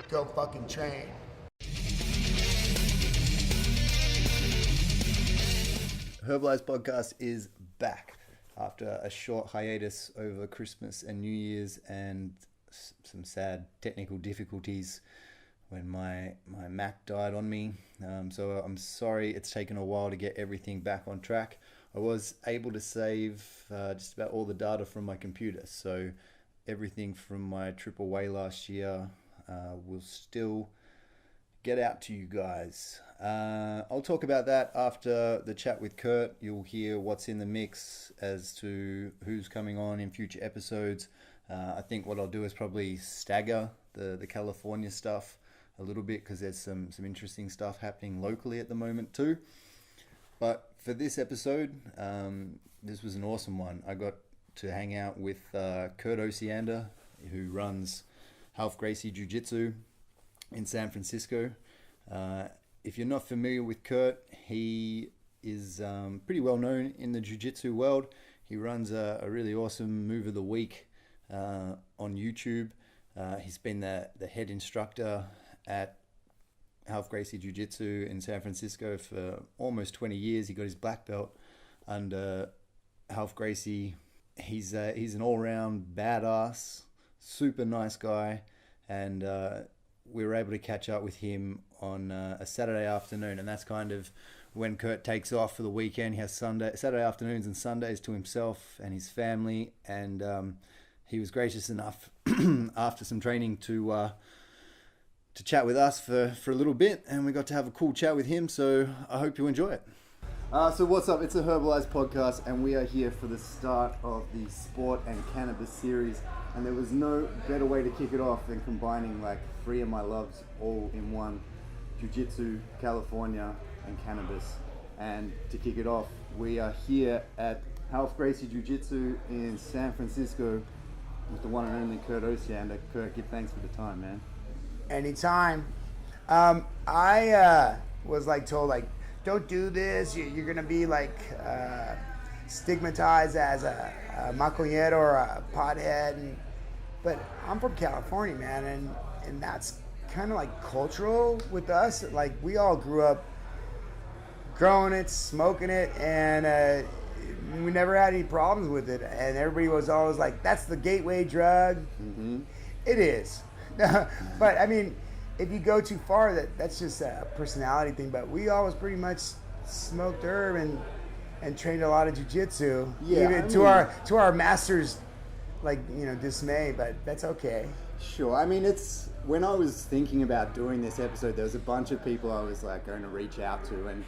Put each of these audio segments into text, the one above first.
go fucking train. Herbalized podcast is back after a short hiatus over Christmas and New Year's and some sad technical difficulties when my Mac died on me. So I'm sorry it's taken a while to get everything back on track. I was able to save just about all the data from my computer, so everything from my trip away last year will still get out to you guys. I'll talk about that after the chat with Kurt. You'll hear what's in the mix as to who's coming on in future episodes. I think what I'll do is probably stagger the California stuff a little bit because there's some interesting stuff happening locally at the moment too. But for this episode, this was an awesome one. I got to hang out with Kurt Osiander, who runs Gracie Jujitsu in San Francisco. If you're not familiar with Kurt, he is pretty well known in the Jiu-Jitsu world. He runs a really awesome Move of the Week on YouTube. He's been the head instructor at Gracie Jiu-Jitsu in San Francisco for almost 20 years. He got his black belt under Gracie. He's an all-round badass, super nice guy, and we were able to catch up with him on a Saturday afternoon, and that's kind of when Kurt takes off for the weekend. He has Saturday afternoons and Sundays to himself and his family, and he was gracious enough after some training to chat with us for a little bit, and we got to have a cool chat with him, so I hope you enjoy it. So what's up? It's a Herbalized podcast, and we are here for the start of the sport and cannabis series, and there was no better way to kick it off than combining like three of my loves all in one: Jiu-Jitsu, California, and cannabis. And to kick it off, we are here at Gracie Jiu-Jitsu in San Francisco with the one and only Kurt Osiander. Kurt, give thanks for the time, man. Anytime. I was told don't do this. You're gonna be stigmatized as a maconero or a pothead. But I'm from California, man, and that's kind of cultural with us. We all grew up growing it, smoking it, and we never had any problems with it. And everybody was always like, "That's the gateway drug." Mm-hmm. It is. But I mean, if you go too far, that's just a personality thing. But we always pretty much smoked herb and trained a lot of jiu-jitsu, even to our masters, dismay. But that's okay. Sure. I mean, it's when I was thinking about doing this episode, there was a bunch of people I was going to reach out to, and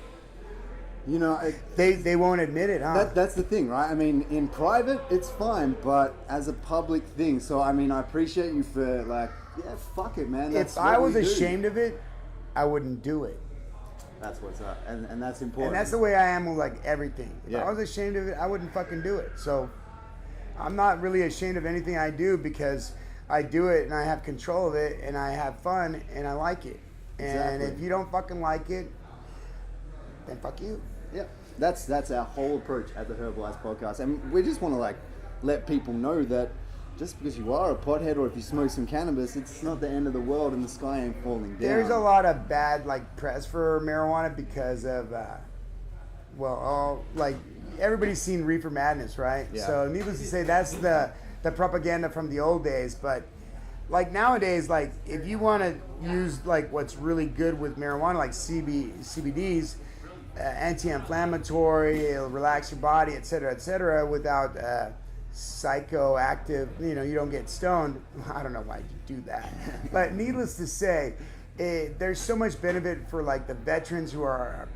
they won't admit it, huh? That's the thing, right? I mean, in private, it's fine, but as a public thing. So, I mean, I appreciate you for yeah, fuck it, man. If I was ashamed of it, I wouldn't do it. That's what's up, and that's important. And that's the way I am with everything. If I was ashamed of it, I wouldn't fucking do it. So I'm not really ashamed of anything I do because I do it and I have control of it and I have fun and I like it. And if you don't fucking like it, then fuck you. Yeah, that's our whole approach at the Herbalized podcast, and we just want to let people know that just because you are a pothead or if you smoke some cannabis, it's not the end of the world and the sky ain't falling down. There's a lot of bad press for marijuana because of everybody's seen Reefer Madness, right? Yeah. So needless to say, that's the propaganda from the old days. But nowadays, if you want to use what's really good with marijuana, CBDs, anti-inflammatory, it'll relax your body, et cetera, without psychoactive, you don't get stoned. I don't know why you do that. But needless to say, there's so much benefit for the veterans who are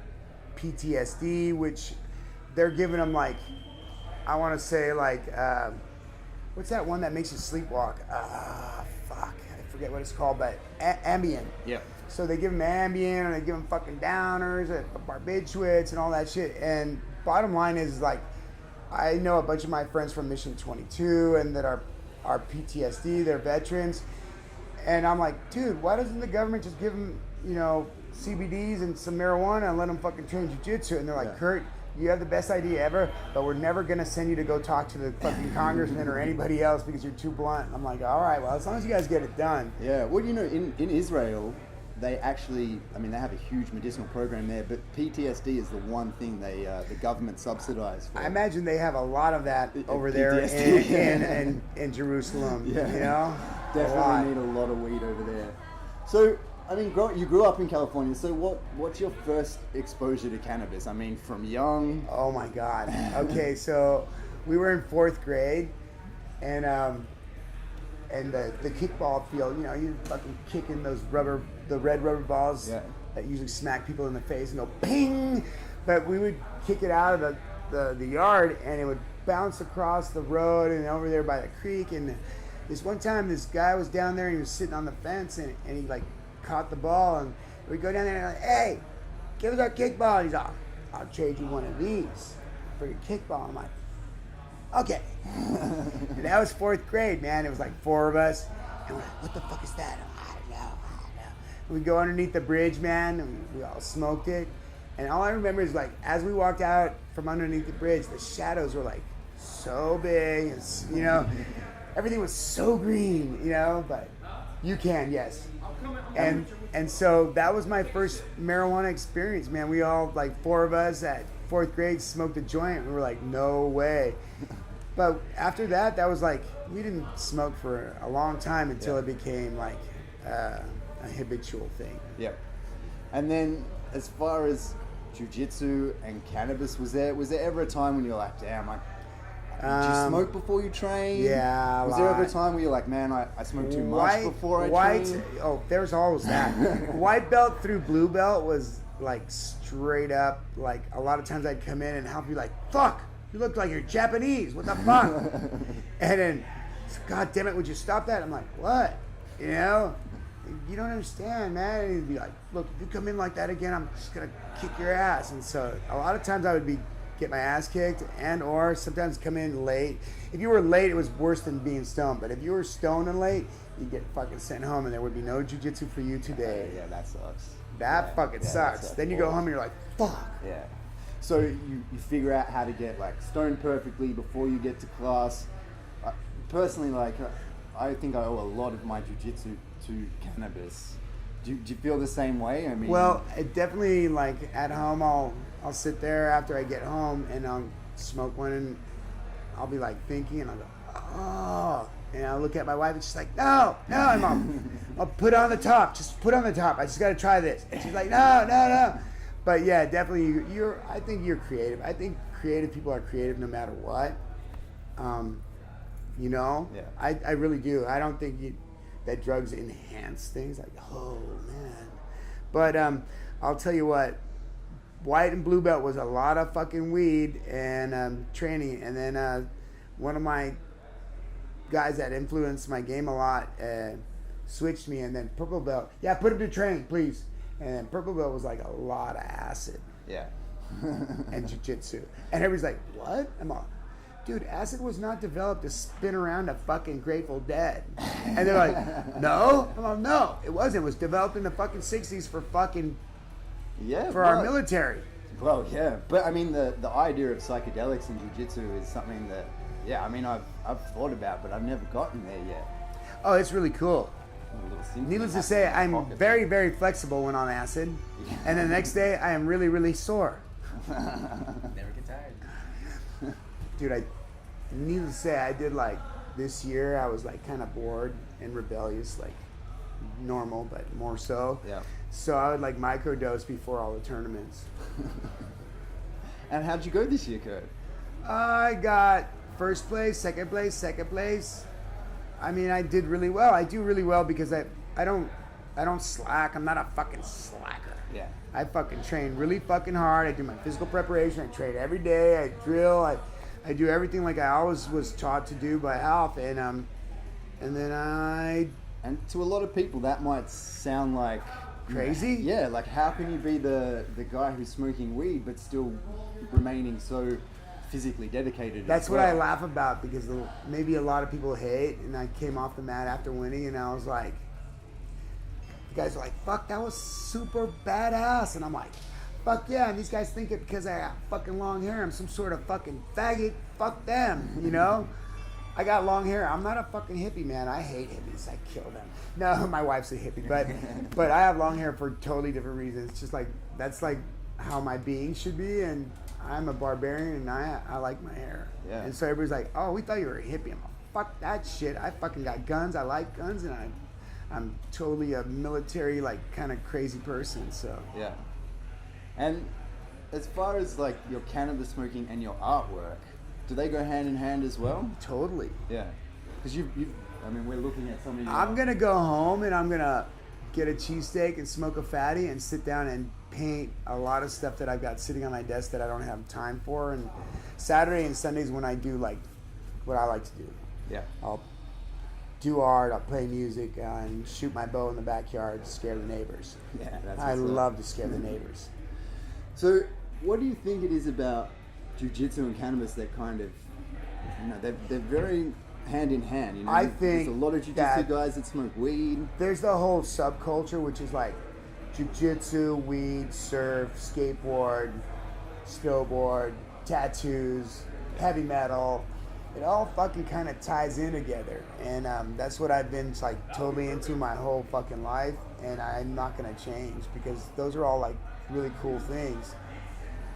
PTSD, which they're giving them I want to say what's that one that makes you sleepwalk? Fuck, I forget what it's called, but Ambien. Yeah. So they give them Ambien, or they give them fucking downers, barbiturates, and all that shit. And bottom line is I know a bunch of my friends from Mission 22 and that are PTSD, they're veterans. And I'm like, dude, why doesn't the government just give them, CBDs and some marijuana and let them fucking train jiu-jitsu? And they're like, Kurt, you have the best idea ever, but we're never going to send you to go talk to the fucking congressman or anybody else because you're too blunt. I'm like, all right, well, as long as you guys get it done. Yeah, well, you know, in Israel, they actually, I mean, they have a huge medicinal program there, but PTSD is the one thing the government subsidized for. I imagine they have a lot of that over there in Jerusalem. Yeah. You know? Definitely need a lot of weed over there. So, I mean, you grew up in California, so what's your first exposure to cannabis? I mean, from young? Oh my God. Okay, so we were in 4th grade, and the kickball field, you know, you fucking kicking the red rubber balls that usually smack people in the face and go ping, but we would kick it out of the yard, and it would bounce across the road and over there by the creek. And this one time, this guy was down there and he was sitting on the fence, and he like caught the ball, and we go down there and like, hey, give us our kickball. And he's like, I'll trade you one of these for your kickball. I'm like, okay. And that was 4th grade, man. It was like 4 of us, and we're like, what the fuck is that? I don't know. We go underneath the bridge, man, and we all smoked it. And all I remember is, like, as we walked out from underneath the bridge, the shadows were like so big, and, you know, everything was so green, you know. But you can, yes. And so that was my first marijuana experience, man. We all, like 4 of us at 4th grade, smoked a joint. We were like, no way. But after that, that was like, we didn't smoke for a long time until it became like a habitual thing. Yep. And then as far as Jiu-Jitsu and cannabis, was there ever a time when you're like, damn, did you smoke before you train? Yeah, Was there ever a time where you're like, man, I smoked too much before I train? Oh, there's always that. White belt through blue belt was like straight up, like a lot of times I'd come in and help you like, fuck, you look like you're Japanese, what the fuck? And then, God damn it, would you stop that? I'm like, what? You know? You don't understand, man. And he'd be like, look, if you come in like that again, I'm just gonna kick your ass. And so a lot of times I would get my ass kicked, and or sometimes come in late. If you were late, it was worse than being stoned. But if you were stoned and late, you'd get fucking sent home, and there would be no jiu-jitsu for you today. Yeah, that sucks. That fucking sucks. Then you go home and you're like, fuck. Yeah. So you figure out how to get like stoned perfectly before you get to class. Personally, like I think I owe a lot of my jiu-jitsu to cannabis. Do you feel the same way? I mean, well, it definitely, like at home, I'll sit there after I get home and I'll smoke one, and I'll be like thinking, and I'll go, oh, and I'll look at my wife and she's like, no, Mom, I'll put on the top, just put on the top. I just got to try this. And she's like, no. But yeah, definitely, I think you're creative. I think creative people are creative no matter what. You know, yeah. I really do. I don't think that drugs enhance things. Like, oh man. But I'll tell you what, white and blue belt was a lot of fucking weed and training. And then one of my guys that influenced my game a lot switched me, and then purple belt. Yeah, put him to train, please. And then purple belt was like a lot of acid. Yeah. And jiu-jitsu. And everybody's like, what? I'm all, dude, acid was not developed to spin around a fucking Grateful Dead. And they're like, no? I'm like, no, it wasn't. It was developed in the fucking 60s for fucking, our military. Well, yeah. But I mean, the idea of psychedelics in jiu-jitsu is something that, yeah, I mean, I've thought about, but I've never gotten there yet. Oh, it's really cool. Needless to say, I'm very, very flexible when on acid. And the next day, I am really, really sore. Never get tired. Dude, needless to say, I did like this year, I was like kind of bored and rebellious, like normal, but more so. Yeah. So I would like microdose before all the tournaments. And how'd you go this year, Kurt? I got first place, second place. I mean, I did really well. I do really well because I don't slack. I'm not a fucking slacker. Yeah. I fucking train really fucking hard. I do my physical preparation. I train every day. I drill. I do everything like I always was taught to do by health. And then And to a lot of people, that might sound like crazy. Yeah, like how can you be the guy who's smoking weed but still remaining so physically dedicated? That's what I laugh about, because maybe a lot of people hate, and I came off the mat after winning, and I was like, you guys are like, fuck, that was super badass, and I'm like, fuck yeah, and these guys think it because I got fucking long hair, I'm some sort of fucking faggot. Fuck them, you know? I got long hair. I'm not a fucking hippie, man. I hate hippies. I kill them. No, my wife's a hippie, but I have long hair for totally different reasons. It's just like, that's like how my being should be, and I'm a barbarian, and I like my hair. Yeah. And so everybody's like, oh, we thought you were a hippie. I'm like, fuck that shit. I fucking got guns. I like guns, and I'm totally a military, like, kind of crazy person, so. Yeah. And as far as like your cannabis smoking and your artwork, do they go hand in hand as well? Totally. Yeah. Because I mean, we're looking at some of your... I'm going to go home and I'm going to get a cheesesteak and smoke a fatty and sit down and paint a lot of stuff that I've got sitting on my desk that I don't have time for. And Saturday and Sundays when I do like what I like to do. Yeah. I'll do art, I'll play music, and shoot my bow in the backyard to scare the neighbors. Yeah, that's I what's up. love to scare the neighbors. So, what do you think it is about Jiu-Jitsu and cannabis that kind of, they're very hand in hand, you know? I think there's a lot of Jiu-Jitsu that guys that smoke weed. There's the whole subculture, which is like Jiu-Jitsu, weed, surf, skateboard, snowboard, tattoos, heavy metal. It all fucking kind of ties in together, and that's what I've been like totally into my whole fucking life, and I'm not gonna change because those are all like really cool things.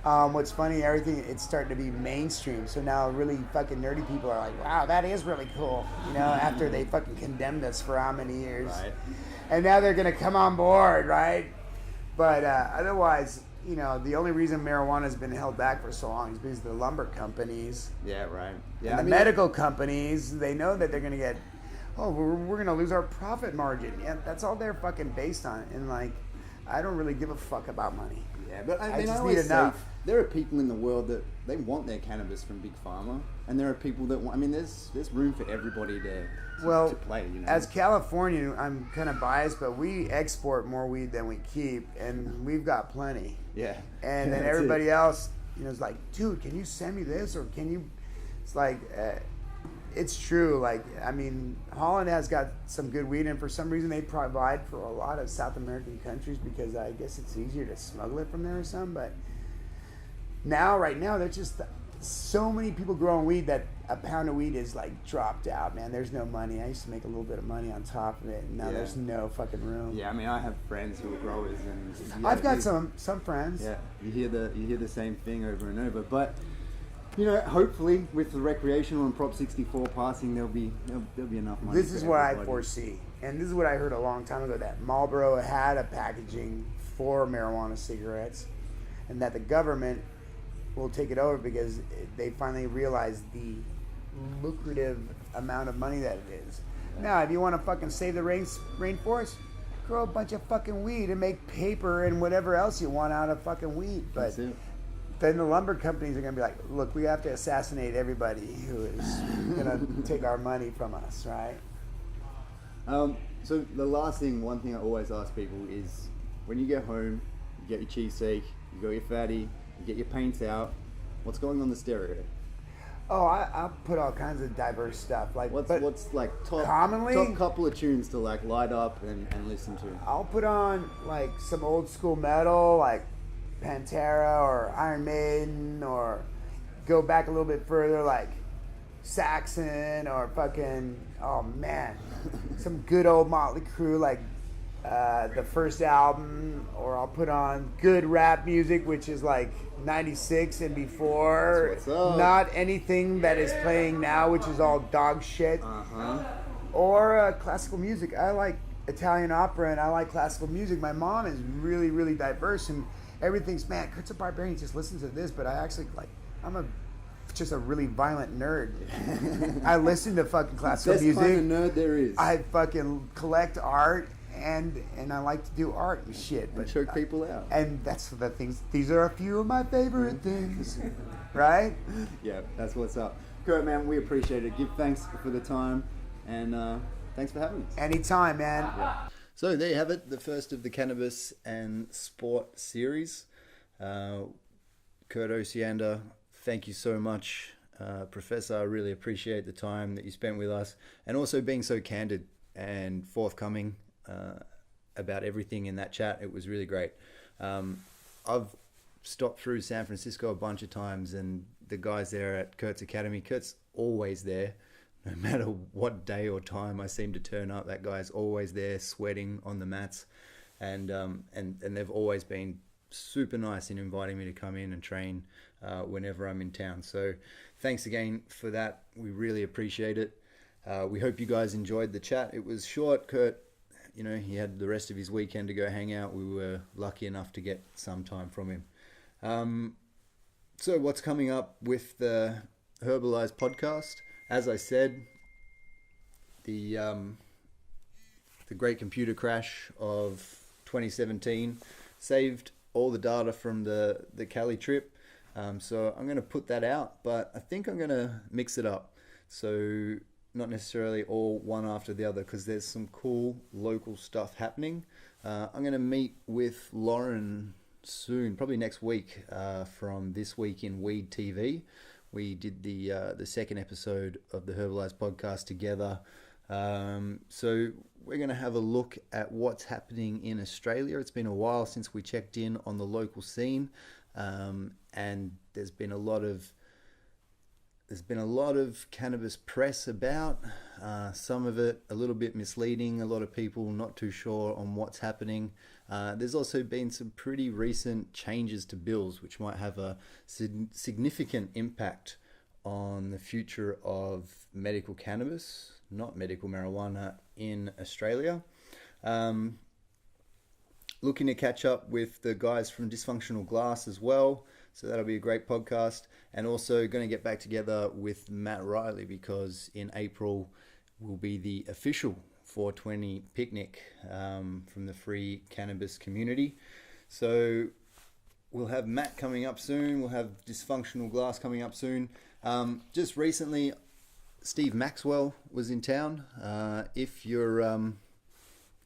What's funny, everything, it's starting to be mainstream, so now really fucking nerdy people are like, wow, that is really cool, you know, after they fucking condemned us for how many years. Right. And now they're gonna come on board, right? But otherwise, you know, the only reason marijuana has been held back for so long is because the lumber companies, Yeah, right. and the medical companies, they know that they're gonna get, we're gonna lose our profit margin. Yeah, that's all they're fucking based on. And like, I don't really give a fuck about money. Yeah, but I just always need say enough. there are people in the world that they want their cannabis from Big Pharma, and there are people that want. I mean, there's room for everybody to play. You know, as California, I'm kind of biased, but we export more weed than we keep, and we've got plenty. Yeah. And then That's everybody it. else, you know, is like, dude, can you send me this, or can you? It's like, it's true. Like, I mean, Holland has got some good weed, and for some reason they provide for a lot of South American countries because I guess it's easier to smuggle it from there or something. But right now, there's just so many people growing weed that a pound of weed is like dropped out, man. There's no money. I used to make a little bit of money on top of it, and now there's no fucking room. Yeah, I mean, I have friends who are growers, and I've got some friends. Yeah, you hear the same thing over and over, but. You know, hopefully with the recreational and Prop 64 passing, there'll be enough money. This is what I foresee, and this is what I heard a long time ago, that Marlboro had a packaging for marijuana cigarettes, and that the government will take it over because they finally realized the lucrative amount of money that it is. Now, if you want to fucking save the rainforest, grow a bunch of fucking weed and make paper and whatever else you want out of fucking weed. But That's it. then the lumber companies are going to be like, look, we have to assassinate everybody who is going to take our money from us, right? So the one thing I always ask people is, when you get home, you get your cheesesteak, you got your fatty, you get your paints out, what's going on the stereo? Oh, I'll put all kinds of diverse stuff. Like, What's like top couple of tunes to like light up and listen to? I'll put on like some old school metal, like Pantera or Iron Maiden, or go back a little bit further, like Saxon, or fucking, oh man, some good old Motley Crue, like the first album. Or I'll put on good rap music, which is like 96 and before. That's what's up. Not anything that is playing now, which is all dog shit. Or classical music. I like Italian opera and I like classical music. My mom is really, really diverse, and everything's, man, Kurt's a barbarian, just listen to this. But I actually, like, I'm just a really violent nerd. I listen to fucking classical music. Best kind of nerd there is. I fucking collect art, and I like to do art and shit. And choke people out. And that's the things. These are a few of my favorite things, right? Yeah, that's what's up. Kurt, man, we appreciate it. Give thanks for the time, and thanks for having us. Anytime, man. Yeah. So there you have it, the first of the Cannabis and Sport series. Kurt Osiander, thank you so much, Professor. I really appreciate the time that you spent with us, and also being so candid and forthcoming about everything in that chat. It was really great. I've stopped through San Francisco a bunch of times, and the guys there at Kurt's Academy, Kurt's always there. No matter what day or time I seem to turn up, that guy's always there sweating on the mats. And they've always been super nice in inviting me to come in and train whenever I'm in town. So thanks again for that. We really appreciate it. We hope you guys enjoyed the chat. It was short. Kurt, you know, he had the rest of his weekend to go hang out. We were lucky enough to get some time from him. So what's coming up with the Herbalized podcast? As I said, the great computer crash of 2017 saved all the data from the Cali trip. So I'm going to put that out, but I think I'm going to mix it up. So not necessarily all one after the other, because there's some cool local stuff happening. I'm going to meet with Lauren soon, probably next week, from This Week in Weed TV. We did the second episode of the Herbalized podcast together. So we're going to have a look at what's happening in Australia. It's been a while since we checked in on the local scene, and there's been a lot of cannabis press about, some of it a little bit misleading, a lot of people not too sure on what's happening. There's also been some pretty recent changes to bills which might have a significant impact on the future of medical cannabis, not medical marijuana, in Australia. Looking to catch up with the guys from Dysfunctional Glass as well, so that'll be a great podcast. And also going to get back together with Matt Riley, because in April will be the official 420 picnic from the free cannabis community. So we'll have Matt coming up soon. We'll have Dysfunctional Glass coming up soon. Just recently, Steve Maxwell was in town. If you're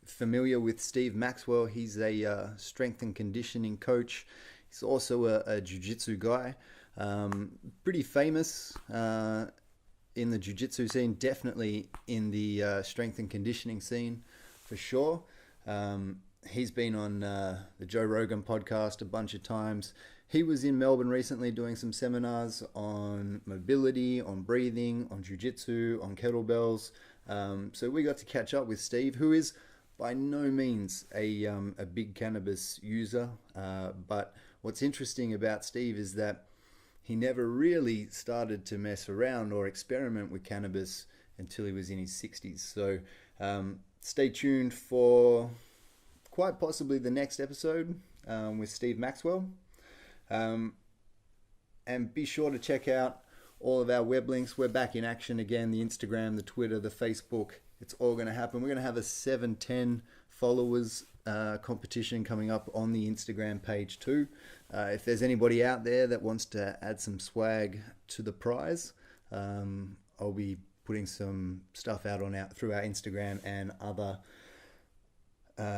familiar with Steve Maxwell, he's a strength and conditioning coach. He's also a Jujitsu guy. Pretty famous in the Jiu-Jitsu scene, definitely in the strength and conditioning scene for sure. He's been on the Joe Rogan podcast a bunch of times. He was in Melbourne recently doing some seminars on mobility, on breathing, on Jiu-Jitsu, on kettlebells. So we got to catch up with Steve, who is by no means a big cannabis user. But what's interesting about Steve is that he never really started to mess around or experiment with cannabis until he was in his 60s. So stay tuned for quite possibly the next episode with Steve Maxwell. And be sure to check out all of our web links. We're back in action again. The Instagram, the Twitter, the Facebook. It's all going to happen. We're going to have a 710 followers competition coming up on the Instagram page too. If there's anybody out there that wants to add some swag to the prize, I'll be putting some stuff out through our Instagram and other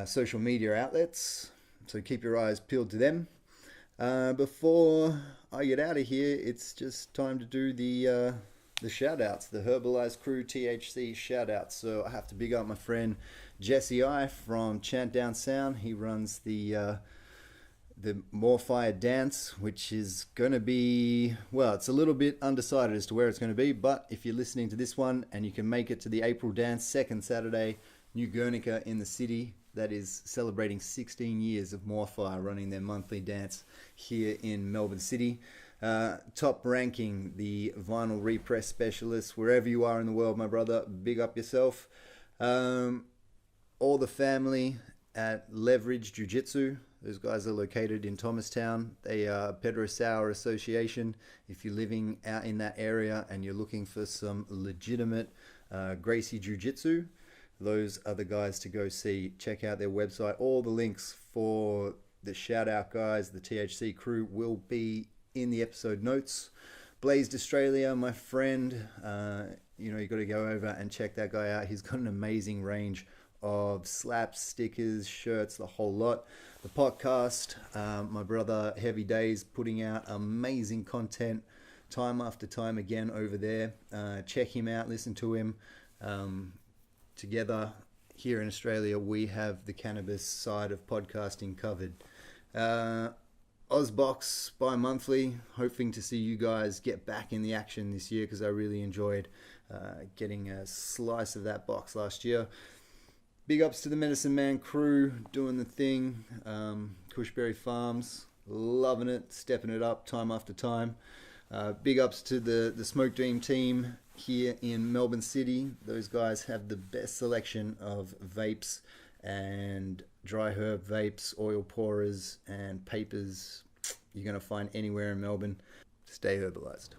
social media outlets. So keep your eyes peeled to them. Before I get out of here, it's just time to do the shout outs, the Herbalized crew THC shout outs. So I have to big up my friend Jesse I from Chant Down Sound. He runs the More Fire Dance, which is going to be, well, it's a little bit undecided as to where it's going to be, but if you're listening to this one and you can make it to the April dance, second Saturday, New Guernica in the city, that is celebrating 16 years of More Fire running their monthly dance here in Melbourne City. Top ranking, the vinyl repress specialist, wherever you are in the world, my brother, big up yourself. All the family at Leverage Jujitsu. Those guys are located in Thomastown. They are Pedro Sour Association. If you're living out in that area and you're looking for some legitimate Gracie Jujitsu, those are the guys to go see. Check out their website. All the links for the shout out guys, the THC crew, will be in the episode notes. Blazed Australia, my friend, you got to go over and check that guy out. He's got an amazing range of slaps, stickers, shirts, the whole lot. The podcast, my brother Heavy Days, putting out amazing content time after time again over there. Check him out, listen to him. Together here in Australia, we have the cannabis side of podcasting covered. Ozbox bi-monthly, hoping to see you guys get back in the action this year because I really enjoyed getting a slice of that box last year. Big ups to the Medicine Man crew doing the thing. Cushberry Farms, loving it, stepping it up time after time. Big ups to the Smoke Dream team here in Melbourne City. Those guys have the best selection of vapes and dry herb vapes, oil pourers, and papers you're going to find anywhere in Melbourne. Stay herbalized.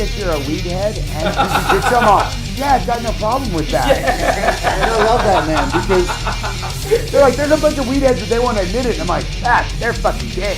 If you're a weed head and you can get some off. Yeah, I've got no problem with that. And I love that, man, because they're like, there's a bunch of weed heads that they want to admit it. And I'm like, they're fucking gay.